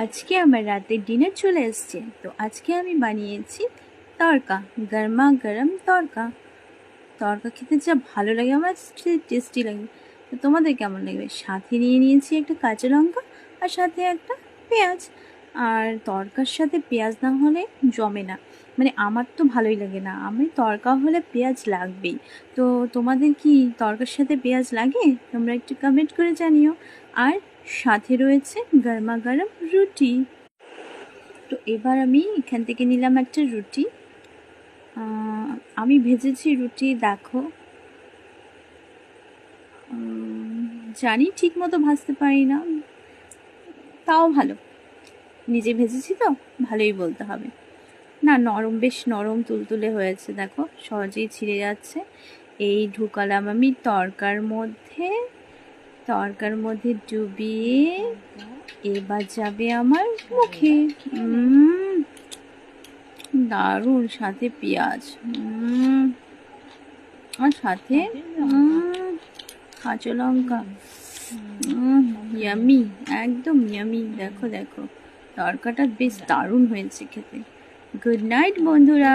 আজকে আমার রাতের ডিনার চলে এসছে। তো আজকে আমি বানিয়েছি তড়কা, গরমা গরম তড়কা। তড়কা খেতে যা ভালো লাগে, আমার টেস্টি লাগে। তো তোমাদের কেমন লাগবে? সাথে নিয়ে নিয়েছি একটা কাঁচা লঙ্কা আর সাথে একটা পেঁয়াজ। আর তড়কার সাথে পেঁয়াজ না হলে জমে না, মানে আমার তো ভালোই লাগে না, আমি তড়কা হলে পেঁয়াজ লাগবেই। তো তোমাদের কি তড়কার সাথে পেঁয়াজ লাগে? তোমরা একটু কমেন্ট করে জানিও। আর সাথে রয়েছে গরমা গরম রুটি। তো এবার আমি এখান থেকে নিলাম একটা রুটি। আমি ভেজেছি রুটি, দেখো। জানি ঠিক মতো ভাজতে পারি না, তাও ভালো, নিজে ভেজেছি তো ভালোই বলতে হবে। না, নরম, বেশ নরম তুলতুলে হয়েছে, দেখো সহজেই ছিঁড়ে যাচ্ছে। এই ঢুকালাম আমি তড়কার মধ্যে ডুবিয়ে এবার যাবে আমার মুখে। দারুণ, সাথে পেঁয়াজ, আর সাথে কাঁচা লঙ্কা, ইয়ামি, একদম ইয়ামি। দেখো দেখো, তরকাটা বেশ দারুণ হয়েছে খেতে। গুড নাইট বন্ধুরা।